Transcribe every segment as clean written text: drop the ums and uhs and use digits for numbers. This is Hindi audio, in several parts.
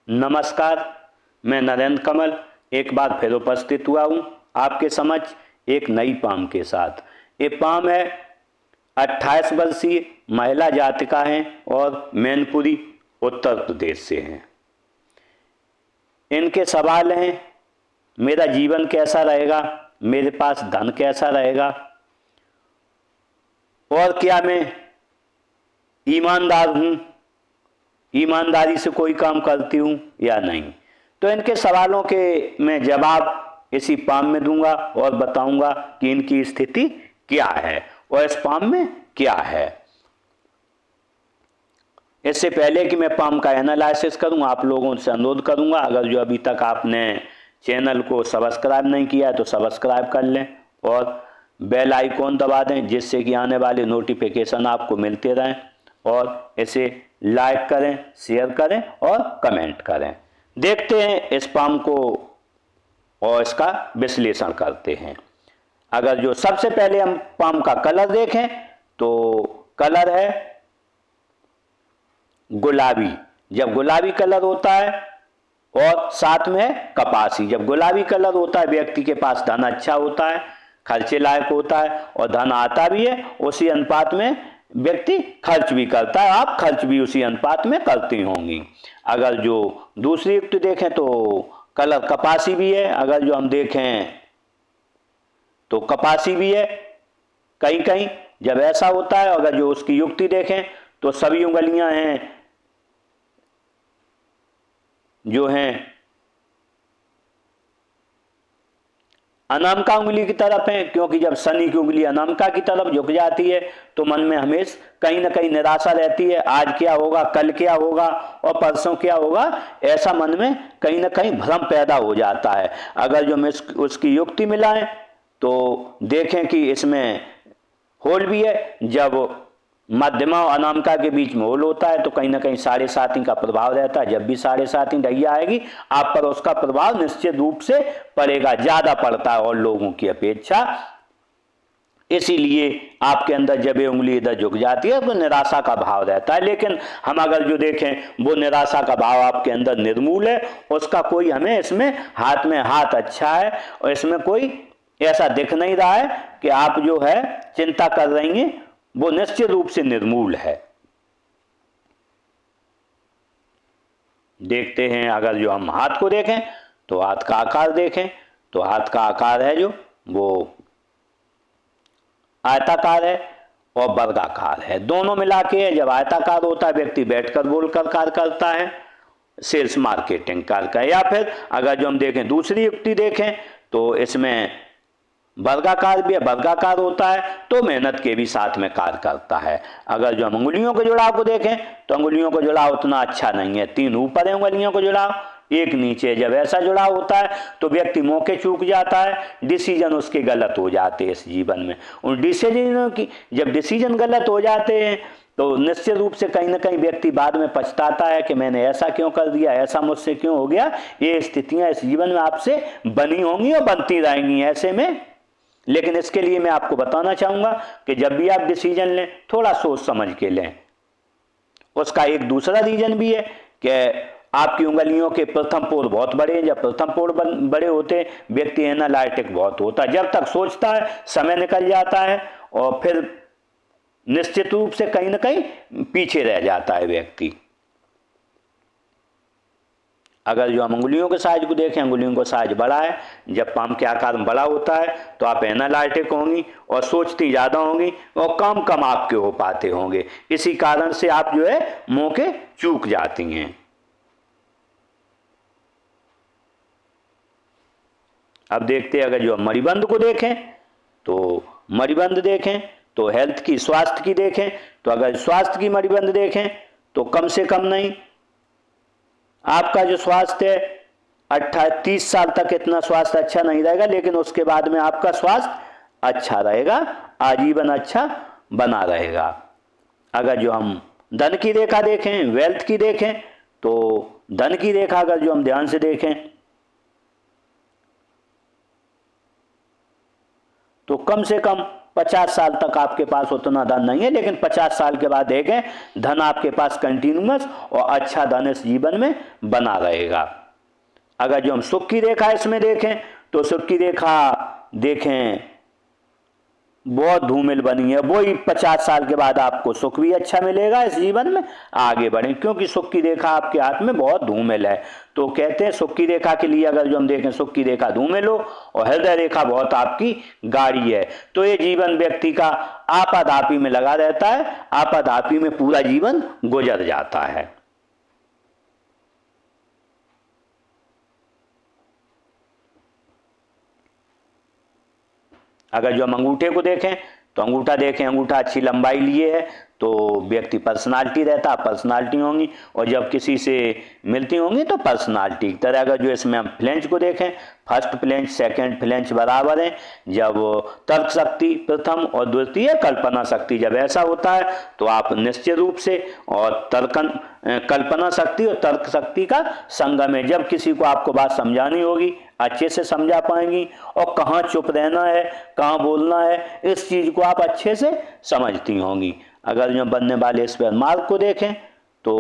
नमस्कार, मैं नरेंद्र कमल एक बार फिर उपस्थित हुआ हूँ आपके समक्ष एक नई पाम के साथ। ये पाम है 28 वर्षीय महिला जातिका हैं और मैनपुरी उत्तर प्रदेश से हैं। इनके सवाल हैं, मेरा जीवन कैसा रहेगा, मेरे पास धन कैसा रहेगा और क्या मैं ईमानदार हूँ, ईमानदारी से कोई काम करती हूँ या नहीं। तो इनके सवालों के मैं जवाब इसी पाम में दूंगा और बताऊंगा कि इनकी स्थिति क्या है और इस पाम में क्या है। इससे पहले कि मैं पाम का एनालिसिस करूं, आप लोगों से अनुरोध करूंगा, अगर जो अभी तक आपने चैनल को सब्सक्राइब नहीं किया है तो सब्सक्राइब कर लें और बेल आइकॉन दबा दें, जिससे कि आने वाले नोटिफिकेशन आपको मिलते रहें। और इसे लाइक करें, शेयर करें और कमेंट करें। देखते हैं इस पाम को और इसका विश्लेषण करते हैं। अगर जो सबसे पहले हम पाम का कलर देखें तो कलर है गुलाबी। जब गुलाबी कलर होता है और साथ में है कपासी। जब गुलाबी कलर होता है व्यक्ति के पास धन अच्छा होता है, खर्चे लायक होता है और धन आता भी है, उसी अनुपात में व्यक्ति खर्च भी करता है। आप खर्च भी उसी अनुपात में करती होंगी। अगर जो दूसरी युक्ति देखें तो कलर कपासी भी है। अगर जो हम देखें तो कपासी भी है कहीं कहीं जब ऐसा होता है। अगर जो उसकी युक्ति देखें तो सभी उंगलियां हैं जो हैं अनामिका उंगली की तरफ है, क्योंकि जब शनि की उंगली अनामिका की तरफ झुक जाती है तो मन में हमेशा कहीं ना कहीं निराशा रहती है। आज क्या होगा, कल क्या होगा और परसों क्या होगा, ऐसा मन में कहीं ना कहीं भ्रम पैदा हो जाता है। अगर जो उसकी युक्ति मिलाएं तो देखें कि इसमें होल भी है। जब मध्यमा और अनामिका के बीच में होल होता है तो कहीं ना कहीं 7.5 का प्रभाव रहता है। जब भी 7.5 ढैया आएगी आप पर उसका प्रभाव निश्चित रूप से पड़ेगा, ज्यादा पड़ता है और लोगों की अपेक्षा। इसीलिए आपके अंदर जब ये उंगली इधर झुक जाती है तो निराशा का भाव रहता है। लेकिन हम अगर जो देखें वो निराशा का भाव आपके अंदर निर्मूल है, उसका कोई हमें इसमें हाथ में हाथ अच्छा है और इसमें कोई ऐसा दिख नहीं रहा है कि आप जो है चिंता कर रही हैं, वो निश्चित रूप से निर्मूल है। देखते हैं अगर जो हम हाथ को देखें तो हाथ का आकार देखें तो हाथ का आकार है जो वो आयताकार है और वर्गाकार है, दोनों मिला के है। जब आयताकार होता है व्यक्ति बैठकर बोलकर कार्य करता है, सेल्स मार्केटिंग कार्य का। या फिर अगर जो हम देखें दूसरी युक्ति देखें तो इसमें वर्गाकार भी है, वर्गाकार होता है तो मेहनत के भी साथ में कार्य करता है। अगर जो हम उंगलियों के जुड़ाव को देखें तो उंगलियों का जुड़ाव उतना अच्छा नहीं है। 3 ऊपर है उंगलियों का जुड़ाव, 1 नीचे। जब ऐसा जुड़ाव होता है तो व्यक्ति मौके चूक जाता है, डिसीजन उसके गलत हो जाते हैं इस जीवन में। उन डिसीजनों की जब डिसीजन गलत हो जाते हैं तो निश्चित रूप से कहीं ना कहीं व्यक्ति बाद में पछताता है कि मैंने ऐसा क्यों कर दिया, ऐसा मुझसे क्यों हो गया। ये स्थितियां इस जीवन में आपसे बनी होंगी और बनती रहेंगी ऐसे में। लेकिन इसके लिए मैं आपको बताना चाहूंगा कि जब भी आप डिसीजन लें थोड़ा सोच समझ के लें। उसका एक दूसरा रीजन भी है कि आपकी उंगलियों के प्रथम पोर बहुत बड़े हैं। जब प्रथम पोर बड़े होते हैं व्यक्ति एनालिटिक बहुत होता है। जब तक सोचता है समय निकल जाता है और फिर निश्चित रूप से कहीं ना कहीं पीछे रह जाता है व्यक्ति। अगर जो हम उंगलियों के साइज को देखें, उंगलियों का साइज बड़ा है। जब पाम के आकार में बड़ा होता है तो आप एनालिटिक होंगी और सोचती ज़्यादा होंगी और काम कम आपके हो पाते होंगे। इसी कारण से आप जो है मौके चूक जाती हैं। अब देखते हैं अगर जो हम मणिबंध को देखें तो मणिबंध देखें तो हेल्थ की, स्वास्थ्य की देखें तो अगर स्वास्थ्य की मणिबंध देखें तो कम से कम नहीं, आपका जो स्वास्थ्य है 30 साल तक इतना स्वास्थ्य अच्छा नहीं रहेगा, लेकिन उसके बाद में आपका स्वास्थ्य अच्छा रहेगा, आजीवन अच्छा बना रहेगा। अगर जो हम धन की रेखा देखें, वेल्थ की देखें तो धन की रेखा अगर जो हम ध्यान से देखें तो कम से कम 50 साल तक आपके पास उतना धन नहीं है, लेकिन 50 साल के बाद देखें धन आपके पास कंटिन्यूअस और अच्छा धन इस जीवन में बना रहेगा। अगर जो हम सुख की रेखा इसमें देखें तो सुख की रेखा देखें बहुत धूमिल बनी है, वही 50 साल के बाद आपको सुख भी अच्छा मिलेगा इस जीवन में, आगे बढ़ें, क्योंकि सुख की रेखा आपके हाथ में बहुत धूमिल है। तो कहते हैं सुख की रेखा के लिए अगर जो हम देखें सुख की रेखा धूमिल हो और हृदय रेखा बहुत आपकी गाढ़ी है, तो ये जीवन व्यक्ति का आपाधापी में लगा रहता है, आपाधापी में पूरा जीवन गुजर जाता है। अगर जो हम अंगूठे को देखें तो अंगूठा देखें, अंगूठा अच्छी लंबाई लिए है तो व्यक्ति पर्सनालिटी रहता है, पर्सनालिटी होंगी, और जब किसी से मिलती होंगी तो पर्सनालिटी की तरह। अगर जो इसमें हम फ्लेंच को देखें, फर्स्ट फ्लेंच सेकंड फ्लेंच बराबर हैं, जब तर्क शक्ति प्रथम और द्वितीय कल्पना शक्ति जब ऐसा होता है तो आप निश्चित रूप से और कल्पना शक्ति और तर्क शक्ति का संगम है। जब किसी को आपको बात समझानी होगी अच्छे से समझा पाएंगी, और कहाँ चुप रहना है कहाँ बोलना है इस चीज को आप अच्छे से समझती होंगी। अगर जो बनने वाले इस पर मार्ग को देखें तो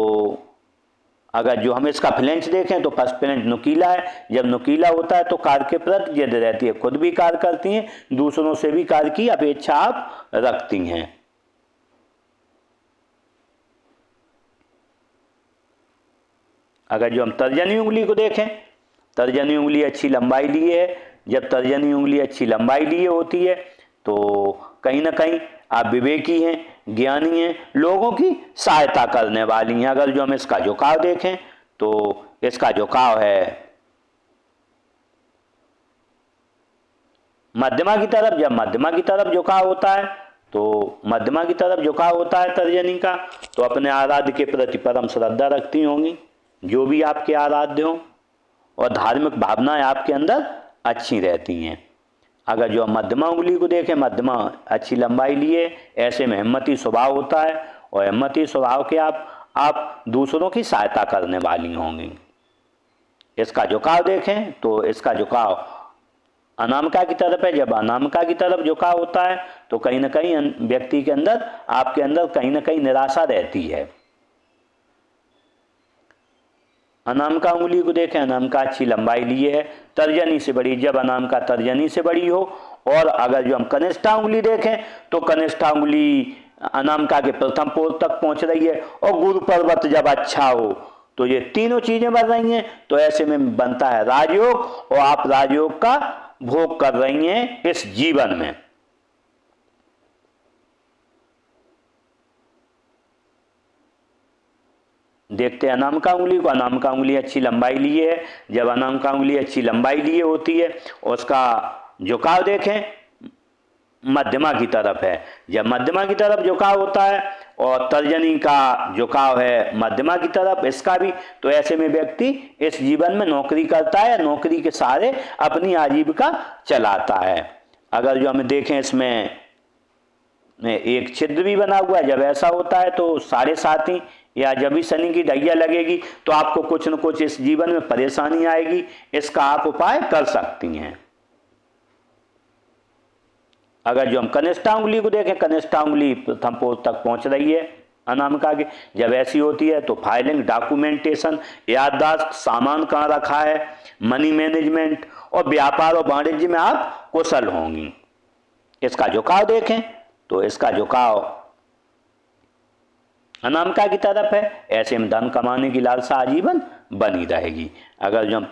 अगर जो हम इसका फ्लेंच देखें तो फर्स्ट फ्लेंच नुकीला है, जब नुकीला होता है तो कार्य के प्रति जिद रहती है, खुद भी कार्य करती हैं, दूसरों से भी कार्य की अपेक्षा आप रखती हैं। अगर जो हम तर्जनी उंगली को देखें, तर्जनी उंगली अच्छी लंबाई लिए है, जब तर्जनी उंगली अच्छी लंबाई लिए होती है तो कहीं ना कहीं आप विवेकी हैं, ज्ञानी हैं, लोगों की सहायता करने वाली हैं। अगर जो हम इसका झुकाव देखें तो इसका झुकाव है मध्यमा की तरफ, जब मध्यमा की तरफ झुकाव होता है तो मध्यमा की तरफ झुकाव होता है तर्जनी का, तो अपने आराध्य के प्रति परम श्रद्धा रखती होंगी, जो भी आपके आराध्य हों, और धार्मिक भावनाएं आपके अंदर अच्छी रहती हैं। अगर जो मध्यमा उंगली को देखें, मध्यमा अच्छी लंबाई लिए, ऐसे में हिम्मती स्वभाव होता है, और हिम्मती स्वभाव के आप दूसरों की सहायता करने वाली होंगी। इसका झुकाव देखें तो इसका झुकाव अनामिका की तरफ है, जब अनामिका की तरफ झुकाव होता है तो कहीं ना कहीं व्यक्ति के अंदर आपके अंदर कहीं ना कहीं निराशा रहती है। अनामिका उंगली को देखें, अनामिका अच्छी लंबाई लिए है, तर्जनी से बड़ी, जब अनामिका तर्जनी से बड़ी हो, और अगर जो हम कनिष्ठा उंगली देखें तो कनिष्ठा उंगली अनामिका के प्रथम पोल तक पहुंच रही है, और गुरु पर्वत जब अच्छा हो, तो ये तीनों चीजें बन रही हैं, तो ऐसे में बनता है राजयोग, और आप राजयोग का भोग कर रही हैं इस जीवन में। देखते हैं अनामिका उंगली को, अनामिका उंगली अच्छी लंबाई लिए है, जब अनामिका उंगली अच्छी लंबाई लिए होती है और उसका झुकाव देखें मध्यमा की तरफ है, जब मध्यमा की तरफ झुकाव होता है और तर्जनी का झुकाव है मध्यमा की तरफ इसका भी, तो ऐसे में व्यक्ति इस जीवन में नौकरी करता है, नौकरी के सहारे अपनी आजीविका चलाता है। अगर जो हम देखें इसमें एक छिद्र भी बना हुआ है, जब ऐसा होता है तो साढ़े साथी या जब भी शनि की ढैया लगेगी तो आपको कुछ न कुछ इस जीवन में परेशानी आएगी, इसका आप उपाय कर सकती हैं। अगर जो हम कनिष्ठा उंगली को देखें, कनिष्ठा उंगली प्रथम पोल तक पहुंच रही है अनामिका के, जब ऐसी होती है तो फाइलिंग, डॉक्यूमेंटेशन, याददाश्त, सामान कहाँ रखा है, मनी मैनेजमेंट और व्यापार और वाणिज्य में आप कुशल होंगी। इसका झुकाव देखें तो इसका झुकाव अनामिका की तरफ है, ऐसे में धन कमाने की लालसा आजीवन बनी रहेगी। अगर जो हम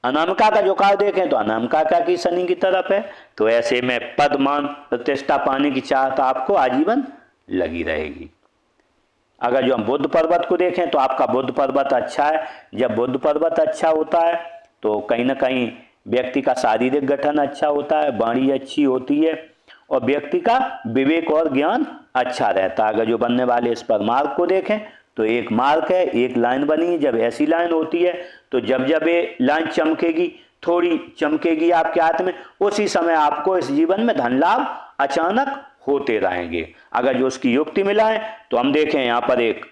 अनामिका का झुकाव देखें तो अनामिका का की शनि की तरफ है, तो ऐसे में पद, मान, प्रतिष्ठा पाने की चाहत आपको आजीवन लगी रहेगी। अगर जो हम बुध पर्वत को देखें तो आपका बुध पर्वत अच्छा है, जब बुध पर्वत अच्छा होता है तो कहीं ना कहीं व्यक्ति का शारीरिक गठन अच्छा होता है, वाणी अच्छी होती है, और व्यक्ति का विवेक और ज्ञान अच्छा रहता है। अगर जो बनने वाले इस पर मार्ग को देखें तो एक मार्ग है, एक लाइन बनी है, जब ऐसी लाइन होती है तो जब जब ये लाइन चमकेगी, थोड़ी चमकेगी आपके हाथ में, उसी समय आपको इस जीवन में धन लाभ अचानक होते रहेंगे। अगर जो उसकी युक्ति मिलाएं तो हम देखें यहाँ पर एक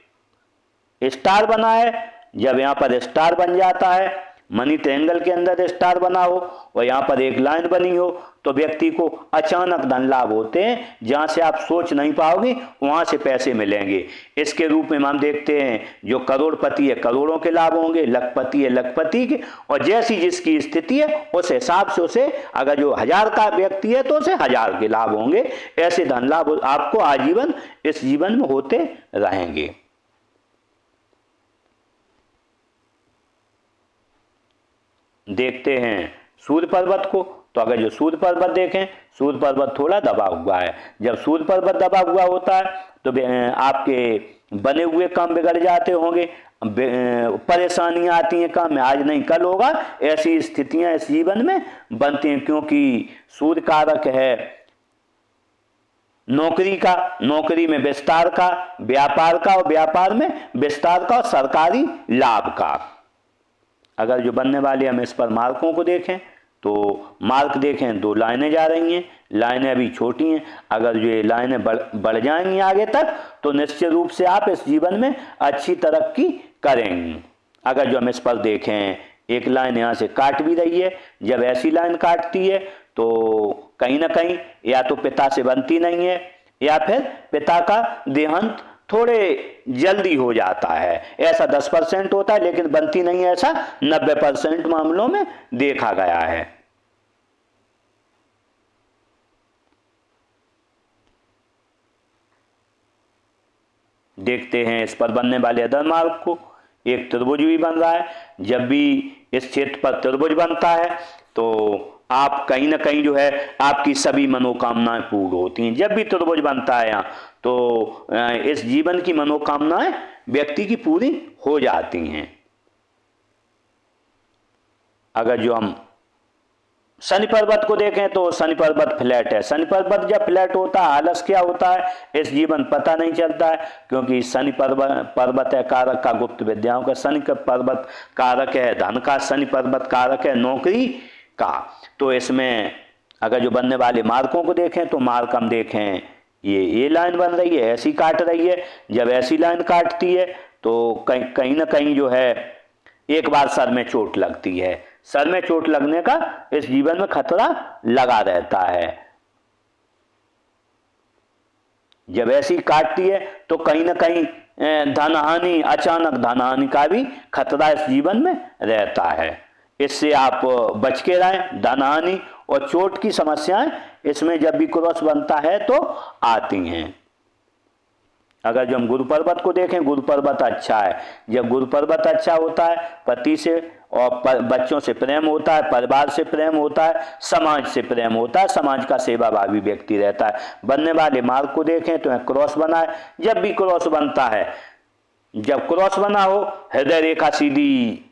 स्टार बना है, जब यहाँ पर स्टार बन जाता है मनी ट्रायंगल के अंदर स्टार बना हो और यहाँ पर एक लाइन बनी हो तो व्यक्ति को अचानक धन लाभ होते हैं, जहाँ से आप सोच नहीं पाओगे वहाँ से पैसे मिलेंगे। इसके रूप में हम देखते हैं जो करोड़पति है करोड़ों के लाभ होंगे, लखपति है लखपति के, और जैसी जिसकी स्थिति है उस हिसाब से उसे, अगर जो 1000 का व्यक्ति है तो उसे 1000 के लाभ होंगे। ऐसे धन लाभ आपको आजीवन इस जीवन में होते रहेंगे। देखते हैं सूर्य पर्वत को, तो अगर जो सूर्य पर्वत देखें, सूर्य पर्वत थोड़ा दबा हुआ है। जब सूर्य पर्वत दबा हुआ होता है तो आपके बने हुए काम बिगड़ जाते होंगे, परेशानियां आती हैं, काम में आज नहीं कल होगा, ऐसी स्थितियां इस जीवन में बनती हैं, क्योंकि सूर्य कारक है नौकरी का, नौकरी में विस्तार का, व्यापार का और व्यापार में विस्तार का और सरकारी लाभ का। अगर जो बनने वाले हम इस पर मार्कों को देखें तो मार्क देखें 2 लाइनें जा रही हैं, लाइनें अभी छोटी हैं, अगर जो ये लाइनें बढ़ जाएंगी आगे तक तो निश्चित रूप से आप इस जीवन में अच्छी तरक्की करेंगे। अगर जो हम इस पर देखें एक लाइन यहाँ से काट भी रही है, जब ऐसी लाइन काटती है तो कहीं ना कहीं या तो पिता से बनती नहीं है या फिर पिता का देहांत थोड़े जल्दी हो जाता है। ऐसा 10% होता है लेकिन बनती नहीं है, ऐसा 90% मामलों में देखा गया है। देखते हैं इस पर बनने वाले अदर मार्ग को। एक त्रिभुज भी बन रहा है, जब भी इस क्षेत्र पर त्रिभुज बनता है तो आप कहीं ना कहीं जो है आपकी सभी मनोकामनाएं पूर्ण होती हैं। जब भी त्रिभुज बनता है यहाँ तो इस जीवन की मनोकामनाएं व्यक्ति की पूरी हो जाती हैं। अगर जो हम शनि पर्वत को देखें तो शनि पर्वत फ्लैट है। शनि पर्वत जब फ्लैट होता है आलस क्या होता है इस जीवन पता नहीं चलता है, क्योंकि शनि पर्वत है कारक का गुप्त विद्याओं का, शनि का पर्वत कारक है धन का, शनि पर्वत कारक है नौकरी का। तो इसमें अगर जो बनने वाले मार्कों को देखें तो मार्क हम देखें ये लाइन बन रही है, ऐसी काट रही है। जब ऐसी लाइन काटती है तो कहीं ना कहीं जो है एक बार सर में चोट लगती है। सर में चोट लगने का इस जीवन में खतरा लगा रहता है। जब ऐसी काटती है तो कहीं ना कहीं धन हानि, अचानक धन हानि का भी खतरा इस जीवन में रहता है। इससे आप बच के रहें। धन हानि और चोट की समस्याएं इसमें जब भी क्रॉस बनता है तो आती हैं। अगर जो हम गुरु पर्वत को देखें, गुरु पर्वत अच्छा है। जब गुरु पर्वत अच्छा होता है पति से और बच्चों से प्रेम होता है, परिवार से प्रेम होता है, समाज से प्रेम होता है, समाज का सेवाभावी व्यक्ति रहता है। बनने वाले मार्ग को देखें तो क्रॉस बना है। जब भी क्रॉस बनता है, जब क्रॉस बना हो, हृदय रेखा सीधी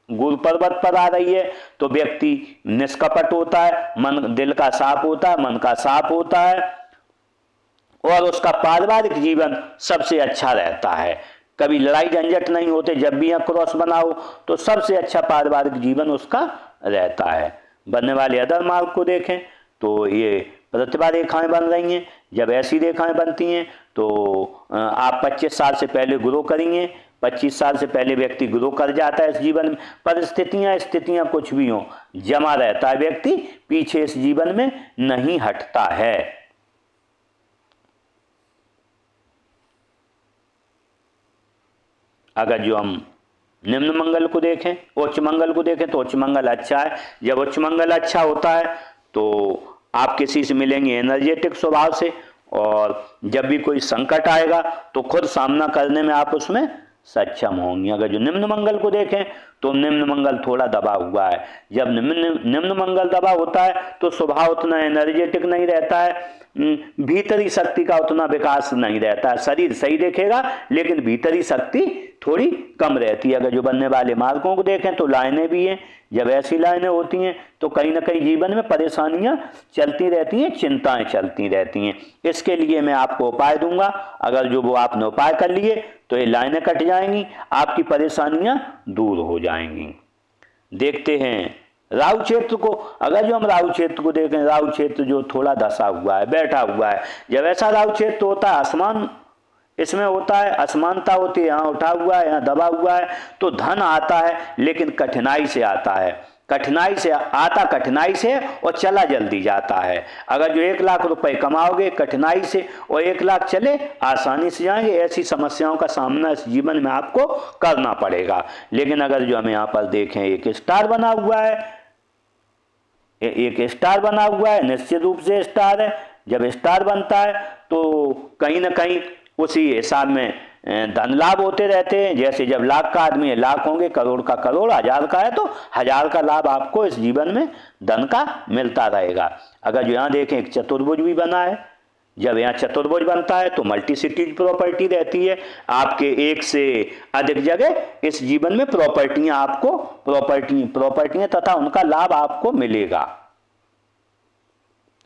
गुरु पर्वत पर आ रही है तो व्यक्ति निष्कपट होता है, मन दिल का साफ होता है, मन का साफ होता है और उसका पारिवारिक जीवन सबसे अच्छा रहता है। कभी लड़ाई झंझट नहीं होते। जब भी यहाँ क्रॉस बना हो तो सबसे अच्छा पारिवारिक जीवन उसका रहता है। बनने वाले अदर मार्ग को देखें तो ये प्रतिभा रेखाएं बन रही हैं। जब ऐसी रेखाएं बनती हैं तो आप 25 साल से पहले ग्रो करेंगे। 25 साल से पहले व्यक्ति ग्रो कर जाता है इस जीवन में। परिस्थितियां कुछ भी हों जमा रहता है, व्यक्ति पीछे इस जीवन में नहीं हटता है। अगर जो हम निम्न मंगल को देखें, उच्च मंगल को देखें तो उच्च मंगल अच्छा है। जब उच्च मंगल अच्छा होता है तो आप किसी से मिलेंगे एनर्जेटिक स्वभाव से, और जब भी कोई संकट आएगा तो खुद सामना करने में आप उसमें सक्षम होंगे। अगर जो निम्न मंगल को देखें तो निम्न मंगल थोड़ा दबा हुआ है। जब निम्न मंगल दबा होता है तो स्वभाव उतना एनर्जेटिक नहीं रहता है, भीतरी शक्ति का उतना विकास नहीं रहता है। शरीर सही देखेगा लेकिन भीतरी शक्ति थोड़ी कम रहती है। अगर जो बनने वाले मार्गों को देखें तो लाइनें भी हैं। जब ऐसी लाइनें होती हैं तो कहीं ना कहीं जीवन में परेशानियां चलती रहती हैं, चिंताएं चलती रहती हैं। इसके लिए मैं आपको उपाय दूंगा। अगर जो वो आपने उपाय कर लिए तो ये लाइनें कट जाएंगी, आपकी परेशानियां दूर हो जाएंगी। देखते हैं राहु क्षेत्र को। अगर जो हम राहु क्षेत्र को देखें, राहु क्षेत्र जो थोड़ा धसा हुआ है, बैठा हुआ है। जब ऐसा राहु क्षेत्र होता है आसमान इसमें होता है असमानता होती है, यहाँ उठा हुआ है, यहाँ दबा हुआ है, तो धन आता है लेकिन कठिनाई से आता है, कठिनाई से और चला जल्दी जाता है। अगर जो 1 लाख रुपए कमाओगे कठिनाई से और 1 लाख चले आसानी से जाएंगे, ऐसी समस्याओं का सामना इस जीवन में आपको करना पड़ेगा। लेकिन अगर जो हम यहाँ पर देखें एक स्टार बना हुआ है, निश्चित रूप से स्टार है। जब स्टार बनता है तो कहीं ना कहीं उसी हिसाब में धन लाभ होते रहते हैं। जैसे जब लाख का आदमी है लाख होंगे, करोड़ का करोड़, हजार का है तो हजार का लाभ आपको इस जीवन में धन का मिलता रहेगा। अगर जो यहाँ देखें एक चतुर्भुज भी बना है, जब यहाँ चतुर्भुज बनता है तो मल्टीसिटीज प्रॉपर्टी रहती है, आपके एक से अधिक जगह इस जीवन में प्रॉपर्टियां आपको प्रॉपर्टियां तथा उनका लाभ आपको मिलेगा।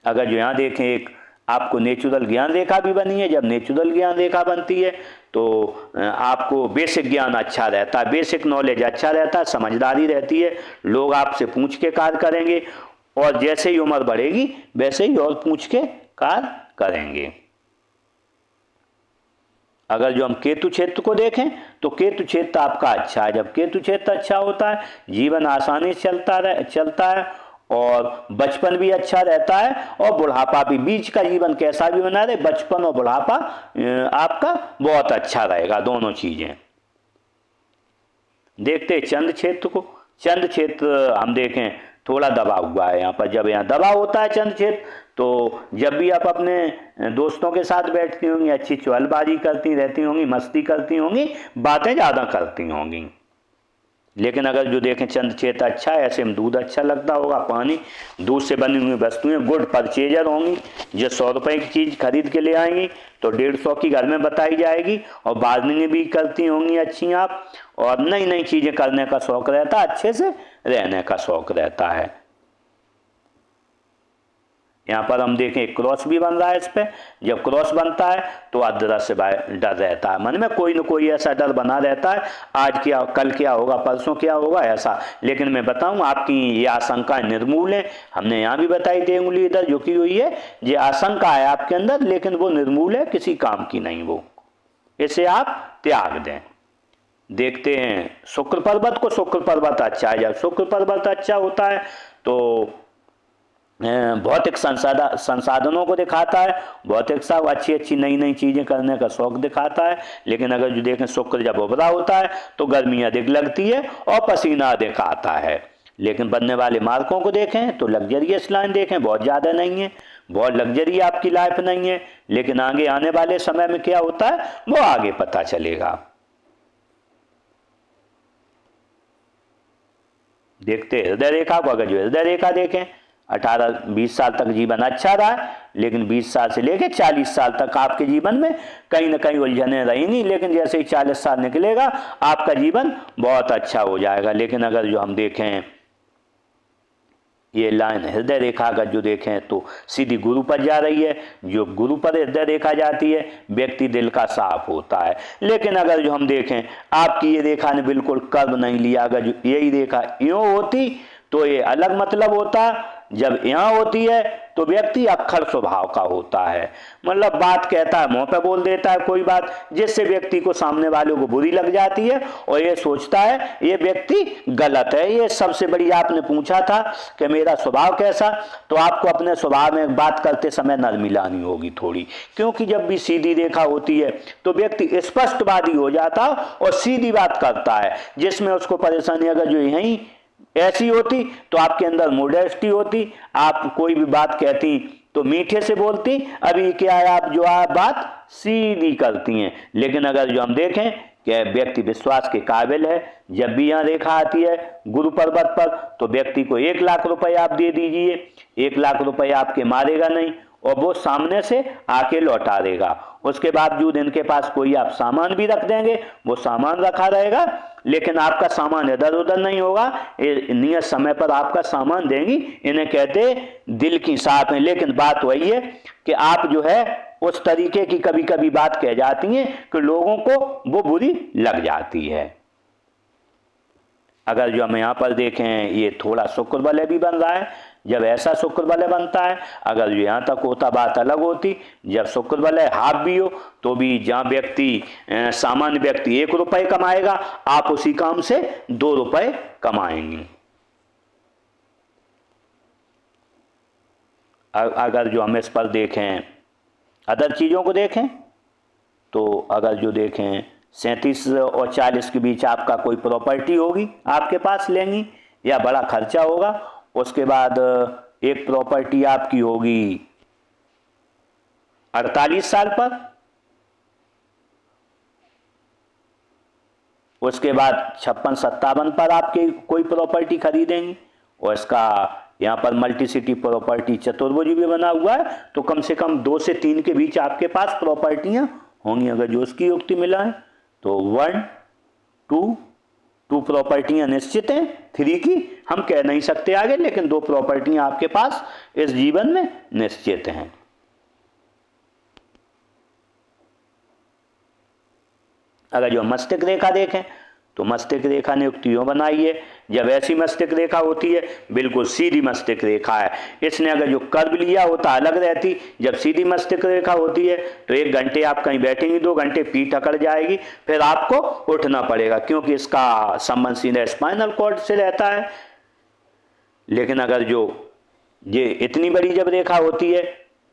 अगर जो यहाँ देखें एक आपको नेचुरल ज्ञान रेखा भी बनी है, जब नेचुरल ज्ञान रेखा बनती है तो आपको बेसिक ज्ञान अच्छा रहता है, बेसिक नॉलेज अच्छा रहता है, समझदारी रहती है, लोग आपसे पूछ के कार्य करेंगे और जैसे ही उम्र बढ़ेगी वैसे ही और पूछ के कार्य करेंगे। अगर जो हम केतु क्षेत्र को देखें तो केतु क्षेत्र आपका अच्छा है। जब केतु क्षेत्र अच्छा होता है जीवन आसानी से चलता है और बचपन भी अच्छा रहता है और बुढ़ापा भी, बीच का जीवन कैसा भी बना रहे, बचपन और बुढ़ापा आपका बहुत अच्छा रहेगा, दोनों चीजें। देखते हैं चंद्र क्षेत्र को। चंद्र क्षेत्र हम देखें थोड़ा दबा हुआ है यहाँ पर। जब यहाँ दबा होता है चंद्र क्षेत्र तो जब भी आप अपने दोस्तों के साथ बैठती होंगी, अच्छी चुगलबाजी करती रहती होंगी, मस्ती करती होंगी, बातें ज़्यादा करती होंगी। लेकिन अगर जो देखें चंद्र क्षेत्र अच्छा है, ऐसे में दूध अच्छा लगता होगा, पानी, दूध से बनी हुई वस्तुएं, गुड परचेजर होंगी। जो 100 रुपए की चीज़ खरीद के ले आएंगी तो 150 की घर में बताई जाएगी और बार्गेनिंग भी करती होंगी अच्छी आप, और नई नई चीज़ें करने का शौक रहता है, अच्छे से रहने का शौक रहता है। यहाँ पर हम देखें एक क्रॉस भी बन रहा है इस पे। जब क्रॉस बनता है तो अदृश्य डर रहता है, मन में कोई न कोई ऐसा डर बना रहता है, आज क्या, कल क्या होगा, परसों क्या होगा, ऐसा। लेकिन मैं बताऊं आपकी ये आशंकाएं निर्मूल है। हमने यहाँ भी बताई थी उंगली इधर झुकी हुई है, ये आशंका है आपके अंदर लेकिन वो निर्मूल है, किसी काम की नहीं, वो इसे आप त्याग दें। देखते हैं शुक्र पर्वत को। शुक्र पर्वत अच्छा है। जब शुक्र पर्वत अच्छा होता है तो भौतिक संसाधनों को दिखाता है, भौतिक सब अच्छी नई नई चीज़ें करने का शौक दिखाता है। लेकिन अगर जो देखें शुक्र जब उभरा होता है तो गर्मी अधिक लगती है और पसीना अधिक आता है। लेकिन बनने वाले मार्कों को देखें तो लग्जरियस लाइन देखें, बहुत ज़्यादा नहीं है, बहुत लग्जरी आपकी लाइफ नहीं है। लेकिन आगे आने वाले समय में क्या होता है वो आगे पता चलेगा। देखते हृदय रेखा को। अगर जो हृदय रेखा देखें 18-20 साल तक जीवन अच्छा रहा है, लेकिन 20 साल से लेकर 40 साल तक आपके जीवन में कहीं ना कहीं उलझने रहेंगी। लेकिन जैसे ही 40 साल निकलेगा आपका जीवन बहुत अच्छा हो जाएगा। लेकिन अगर जो हम देखें ये लाइन हृदय रेखा अगर जो देखें तो सीधी गुरु पर जा रही है, जो गुरु पर हृदय रेखा जाती है व्यक्ति दिल का साफ होता है। लेकिन अगर जो हम देखें आपकी ये रेखा ने बिल्कुल कर्व नहीं लिया, अगर जो यही रेखा यूं होती तो ये अलग मतलब होता, जब यहाँ होती है तो व्यक्ति अक्खर स्वभाव का होता है, मतलब बात कहता है, मुंह पे बोल देता है कोई बात जिससे व्यक्ति को, सामने वालों को बुरी लग जाती है और ये सोचता है ये व्यक्ति गलत है। ये सबसे बड़ी, आपने पूछा था कि मेरा स्वभाव कैसा, तो आपको अपने स्वभाव में बात करते समय नरमी लानी होगी थोड़ी, क्योंकि जब भी सीधी रेखा होती है तो व्यक्ति स्पष्टवादी हो जाता और सीधी बात करता है, जिसमें उसको परेशानी। अगर जो यहीं ऐसी होती तो आपके अंदर मोडेस्टी होती, आप कोई भी बात कहती तो मीठे से बोलती, अभी क्या है आप जो आप बात सीधी करती हैं। लेकिन अगर जो हम देखें कि व्यक्ति विश्वास के काबिल है, जब भी यहाँ रेखा आती है गुरु पर्वत पर तो व्यक्ति को 1 लाख रुपए आप दे दीजिए, 1 लाख रुपए आपके मारेगा नहीं और वो सामने से आके लौटा देगा। उसके बावजूद इनके पास कोई आप सामान भी रख देंगे, वो सामान रखा रहेगा लेकिन आपका सामान इधर उधर नहीं होगा, नियत समय पर आपका सामान देंगी। इन्हें कहते दिल की साफ है। लेकिन बात वही है कि आप जो है उस तरीके की कभी कभी बात कह जाती हैं कि लोगों को वो बुरी लग जाती है। अगर जो हम यहाँ पर देखें ये थोड़ा शुक्र बलय भी बन रहा है, जब ऐसा शुक्र वलय बनता है। अगर जो यहाँ तक होता बात अलग होती, जब शुक्र वलय हाफ भी हो तो भी जहाँ व्यक्ति सामान्य व्यक्ति 1 रुपये कमाएगा, आप उसी काम से 2 रुपये कमाएंगे। अगर जो हम इस पर देखें, अदर चीज़ों को देखें, तो अगर जो देखें 37 और 40 के बीच आपका कोई प्रॉपर्टी होगी आपके पास लेंगी, या बड़ा खर्चा होगा। उसके बाद एक प्रॉपर्टी आपकी होगी 48 साल पर, उसके बाद 56-57 पर आपकी कोई प्रॉपर्टी खरीदेंगी। और इसका यहाँ पर मल्टीसिटी प्रॉपर्टी चतुर्भुज भी बना हुआ है, तो कम से कम 2 से 3 के बीच आपके पास प्रॉपर्टियाँ होंगी। अगर जो उसकी युक्ति मिला है तो 1, 2 प्रॉपर्टियाँ निश्चित हैं, 3 की हम कह नहीं सकते आगे, लेकिन 2 प्रॉपर्टियाँ आपके पास इस जीवन में निश्चित हैं। अगर जो मस्तिष्क रेखा देखें तो मस्तिष्क रेखा ने युक्ति यूँ बनाई है, जब ऐसी मस्तिष्क रेखा होती है बिल्कुल सीधी मस्तिष्क रेखा है। इसने अगर जो कर्व लिया होता अलग रहती, जब सीधी मस्तिष्क रेखा होती है तो 1 घंटे आप कहीं बैठेंगे, 2 घंटे पीठ अकड़ जाएगी, फिर आपको उठना पड़ेगा, क्योंकि इसका संबंध सीधे स्पाइनल कॉर्ड से रहता है। लेकिन अगर जो ये इतनी बड़ी जब रेखा होती है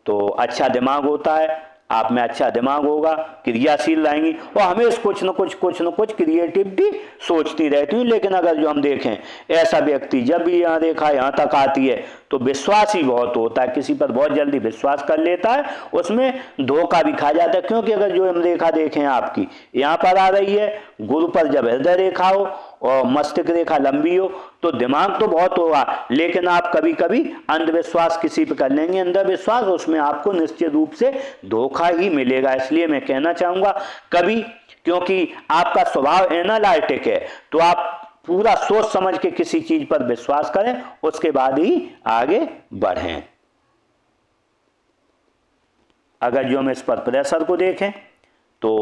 तो अच्छा दिमाग होता है, आप में अच्छा दिमाग होगा, क्रियाशील रहेंगी और हमेशा कुछ न कुछ क्रिएटिविटी सोचती रहती हूँ। लेकिन अगर जो हम देखें ऐसा व्यक्ति जब भी यहाँ रेखा यहाँ तक आती है तो विश्वास ही बहुत होता है, किसी पर बहुत जल्दी विश्वास कर लेता है, उसमें धोखा भी खा जाता है। क्योंकि अगर जो हम रेखा देखें आपकी यहाँ पर आ रही है, गुरु पर जब हृदय रेखा हो और मस्तिष्क रेखा लंबी हो तो दिमाग तो बहुत होगा, लेकिन आप कभी कभी अंधविश्वास किसी पे कर लेंगे, अंधविश्वास, उसमें आपको निश्चित रूप से धोखा ही मिलेगा। इसलिए मैं कहना चाहूँगा कभी, क्योंकि आपका स्वभाव एनालिटिक है, तो आप पूरा सोच समझ के किसी चीज पर विश्वास करें, उसके बाद ही आगे बढ़ें। अगर जो हम इस पर प्रेशर को देखें तो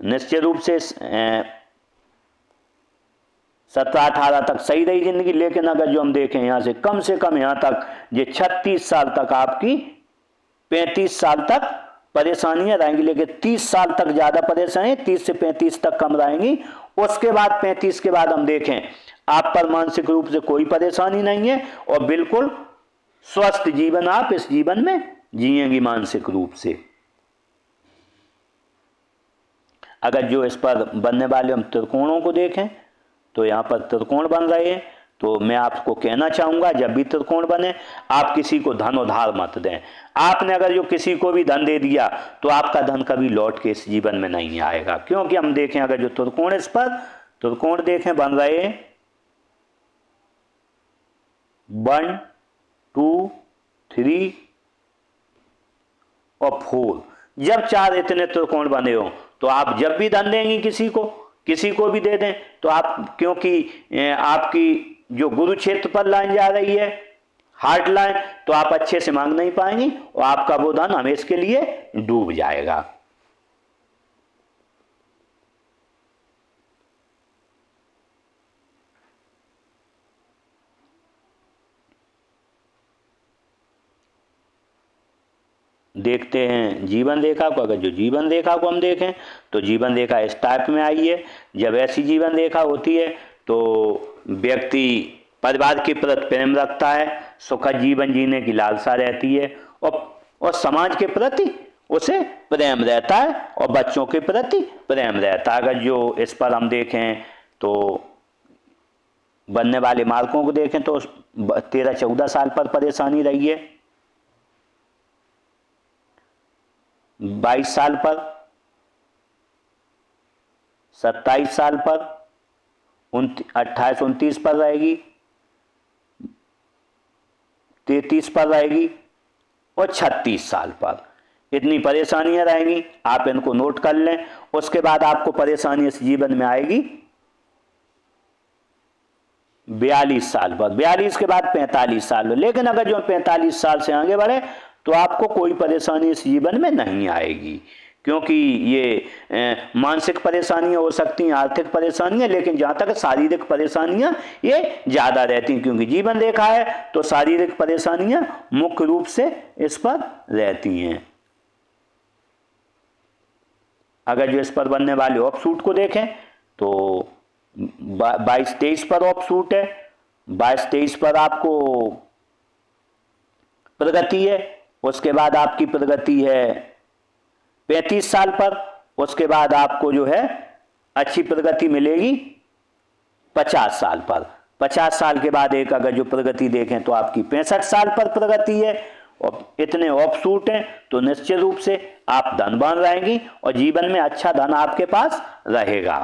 निश्चित रूप से 17-18 तक सही रही जिंदगी, लेकिन अगर जो हम देखें यहाँ से कम यहाँ तक ये 36 साल तक आपकी 35 साल तक परेशानियां रहेंगी, लेकिन 30 साल तक ज्यादा परेशानी, 30 से 35 तक कम रहेंगी। उसके बाद 35 के बाद हम देखें आप पर मानसिक रूप से कोई परेशानी नहीं है और बिल्कुल स्वस्थ जीवन आप इस जीवन में जिएंगी मानसिक रूप से। अगर जो इस पर बनने वाले हम त्रिकोणों को देखें तो यहाँ पर त्रिकोण बन रहे हैं, तो मैं आपको कहना चाहूँगा जब भी त्रिकोण बने आप किसी को धन उधार मत दें। आपने अगर जो किसी को भी धन दे दिया तो आपका धन कभी लौट के इस जीवन में नहीं आएगा। क्योंकि हम देखें अगर जो त्रिकोण इस पर त्रिकोण देखें बन रहे हैं 1, 2, 3 और 4, जब 4 इतने त्रिकोण बने हो तो आप जब भी धन देंगे किसी को भी दे दें तो आप, क्योंकि आपकी जो गुरु क्षेत्र पर लाइन जा रही है हार्ट लाइन, तो आप अच्छे से मांग नहीं पाएंगे और आपका वो धन हमेशा के लिए डूब जाएगा। देखते हैं जीवन रेखा को। अगर जो जीवन रेखा को हम देखें तो जीवन रेखा इस टाइप में आई है। जब ऐसी जीवन रेखा होती है तो व्यक्ति परिवार के प्रति प्रेम रखता है, सुखद जीवन जीने की लालसा रहती है और समाज के प्रति उसे प्रेम रहता है और बच्चों के प्रति प्रेम रहता है। अगर जो इस पर हम देखें तो बनने वाले मार्कों को देखें तो 13-14 साल पर परेशानी रही है, 22 साल पर, 27 साल पर, 28-29 पर रहेगी, 33 पर रहेगी और 36 साल पर। इतनी परेशानियां रहेंगी, आप इनको नोट कर लें। उसके बाद आपको परेशानी इस जीवन में आएगी 42 साल पर, 42 के बाद 45 साल में। लेकिन अगर जो 45 साल से आगे बढ़े तो आपको कोई परेशानी इस जीवन में नहीं आएगी, क्योंकि ये मानसिक परेशानियां हो सकती हैं, आर्थिक परेशानियां, लेकिन जहाँ तक शारीरिक परेशानियां ये ज़्यादा रहती हैं, क्योंकि जीवन रेखा है तो शारीरिक परेशानियां मुख्य रूप से इस पर रहती हैं। अगर जो इस पर बनने वाले ऑफ सूट को देखें तो 22-23 पर ऑफ सूट है। 22-23 पर आपको प्रगति है, उसके बाद आपकी प्रगति है 35 साल पर, उसके बाद आपको जो है अच्छी प्रगति मिलेगी 50 साल पर। 50 साल के बाद एक अगर जो प्रगति देखें तो आपकी 65 साल पर प्रगति है, और इतने ऑफ सूट हैं तो निश्चित रूप से आप धनवान रहेंगी और जीवन में अच्छा धन आपके पास रहेगा।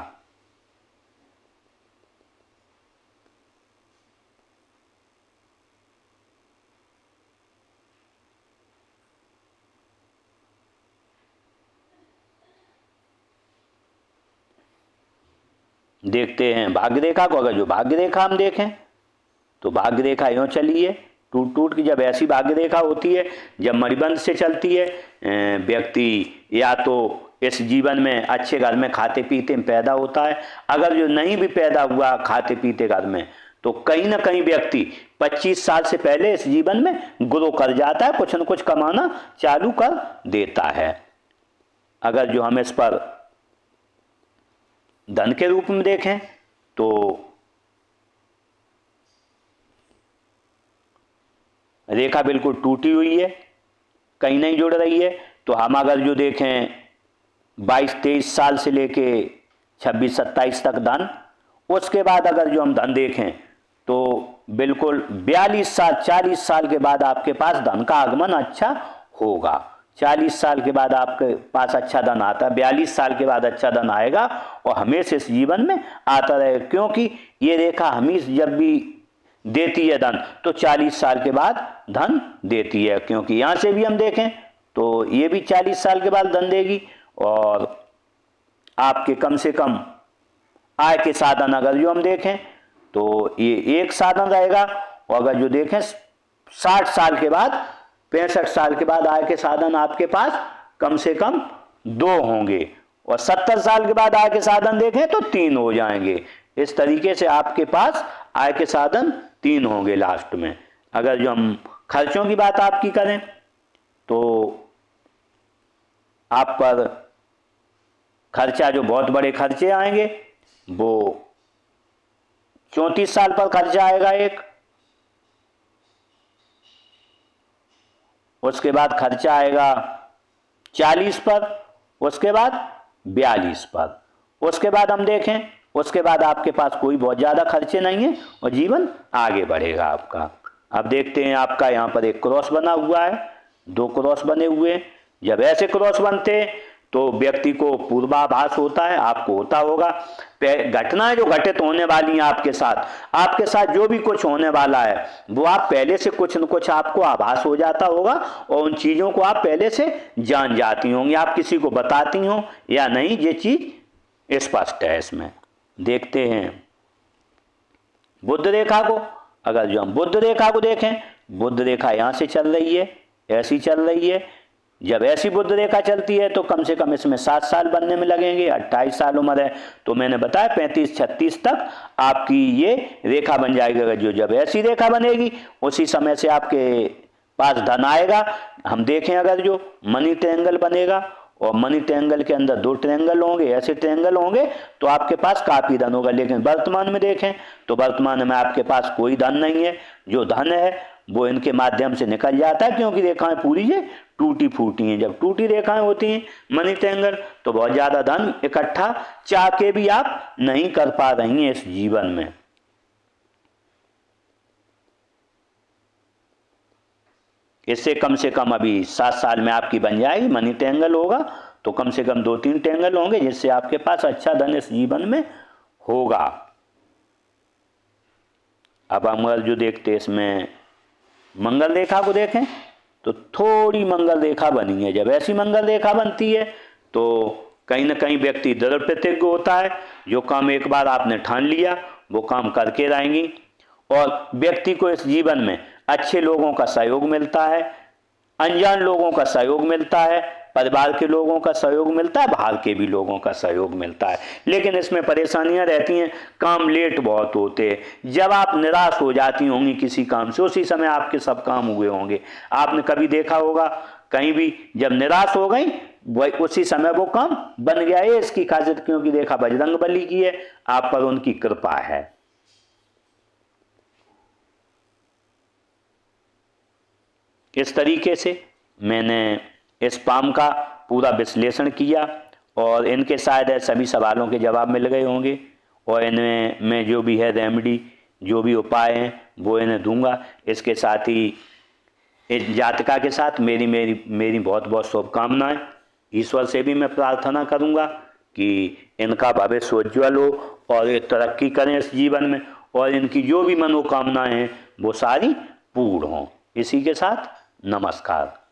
देखते हैं भाग्य रेखा को। अगर जो भाग्य रेखा हम देखें तो भाग्य रेखा यूँ चली है टूट टूट की। जब ऐसी भाग्य रेखा होती है, जब मणिबंध से चलती है, व्यक्ति या तो इस जीवन में अच्छे घर में खाते पीते में पैदा होता है, अगर जो नहीं भी पैदा हुआ खाते पीते घर में, तो कहीं ना कहीं व्यक्ति 25 साल से पहले इस जीवन में ग्रो कर जाता है, कुछ न कुछ कमाना चालू कर देता है। अगर जो हम इस पर धन के रूप में देखें तो रेखा बिल्कुल टूटी हुई है, कहीं नहीं जुड़ रही है। तो हम अगर जो देखें 22-23 साल से लेके 26-27 तक धन, उसके बाद अगर जो हम धन देखें तो बिल्कुल 42 साल 40 साल के बाद आपके पास धन का आगमन अच्छा होगा। 40 साल के बाद आपके पास अच्छा धन आता है, 42 साल के बाद अच्छा धन आएगा और हमेशा इस जीवन में आता रहेगा, क्योंकि ये रेखा हमेशा जब भी देती है धन तो 40 साल के बाद धन देती है, क्योंकि यहाँ से भी हम देखें तो ये भी 40 साल के बाद धन देगी। और आपके कम से कम आय के साधन अगर जो हम देखें तो ये एक साधन रहेगा, और अगर जो देखें 60 साल के बाद 65 साल के बाद आय के साधन आपके पास कम से कम 2 होंगे, और 70 साल के बाद आय के साधन देखें तो 3 हो जाएंगे। इस तरीके से आपके पास आय के साधन 3 होंगे लास्ट में। अगर जो हम खर्चों की बात आपकी करें तो आप पर खर्चा जो बहुत बड़े खर्चे आएंगे वो 34 साल पर खर्चा आएगा एक, उसके बाद खर्चा आएगा 40 पर, उसके बाद 42 पर, उसके बाद हम देखें उसके बाद आपके पास कोई बहुत ज़्यादा खर्चे नहीं है और जीवन आगे बढ़ेगा आपका। अब देखते हैं आपका यहाँ पर एक क्रॉस बना हुआ है, 2 क्रॉस बने हुए हैं। जब ऐसे क्रॉस बनते हैं तो व्यक्ति को पूर्वाभास होता है, आपको होता होगा घटनाएं जो घटित होने वाली हैं आपके साथ जो भी कुछ होने वाला है वो आप पहले से कुछ न कुछ आपको आभास हो जाता होगा, और उन चीज़ों को आप पहले से जान जाती होंगी। आप किसी को बताती हो या नहीं, ये चीज़ स्पष्ट है। इसमें देखते हैं बुध रेखा को। अगर जो हम बुध रेखा को देखें, बुध रेखा यहाँ से चल रही है, ऐसी चल रही है। जब ऐसी बुध रेखा चलती है तो कम से कम इसमें 7 साल बनने में लगेंगे। 28 साल उम्र है तो मैंने बताया 35-36 तक आपकी ये रेखा बन जाएगी। अगर जो जब ऐसी रेखा बनेगी उसी समय से आपके पास धन आएगा। हम देखें अगर जो मनी ट्रायंगल बनेगा और मनी ट्रायंगल के अंदर 2 ट्रायंगल होंगे, ऐसे ट्रायंगल होंगे तो आपके पास काफ़ी धन होगा। लेकिन वर्तमान में देखें तो वर्तमान में आपके पास कोई धन नहीं है। जो धन है वो इनके माध्यम से निकल जाता है, क्योंकि रेखाएं पूरी ये टूटी फूटी हैं। जब टूटी रेखाएं होती हैं मनी ट्रायंगल तो बहुत ज़्यादा धन इकट्ठा चाह के भी आप नहीं कर पा रही हैं इस जीवन में। इससे कम से कम अभी 7 साल में आपकी बन जाएगी। मनी ट्रायंगल होगा तो कम से कम 2-3 ट्रायंगल होंगे जिससे आपके पास अच्छा धन इस जीवन में होगा। अब हम जो देखते हैं इसमें मंगल रेखा को देखें तो थोड़ी मंगल रेखा बनी है। जब ऐसी मंगल रेखा बनती है तो कहीं ना कहीं व्यक्ति दृढ़ प्रतिज्ञ होता है। जो काम एक बार आपने ठान लिया वो काम करके रहेंगी, और व्यक्ति को इस जीवन में अच्छे लोगों का सहयोग मिलता है, अनजान लोगों का सहयोग मिलता है, परिवार के लोगों का सहयोग मिलता है, बाहर के भी लोगों का सहयोग मिलता है। लेकिन इसमें परेशानियां रहती हैं, काम लेट बहुत होते हैं। जब आप निराश हो जाती होंगी किसी काम से, उसी समय आपके सब काम हुए होंगे। आपने कभी देखा होगा कहीं भी, जब निराश हो गई उसी समय वो काम बन गया है। इसकी खासियत क्योंकि देखा बजरंगबली की है, आप पर उनकी कृपा है। इस तरीके से मैंने इस पाम का पूरा विश्लेषण किया और इनके शायद सभी सवालों के जवाब मिल गए होंगे। और इनमें मैं जो भी है रेमेडी, जो भी उपाय हैं वो इन्हें दूंगा। इसके साथ ही इस जातिका के साथ मेरी मेरी मेरी बहुत बहुत शुभकामनाएं। ईश्वर से भी मैं प्रार्थना करूंगा कि इनका भविष्य उज्ज्वल हो और ये तरक्की करें इस जीवन में, और इनकी जो भी मनोकामनाएं हैं वो सारी पूर्ण हों। इसी के साथ नमस्कार।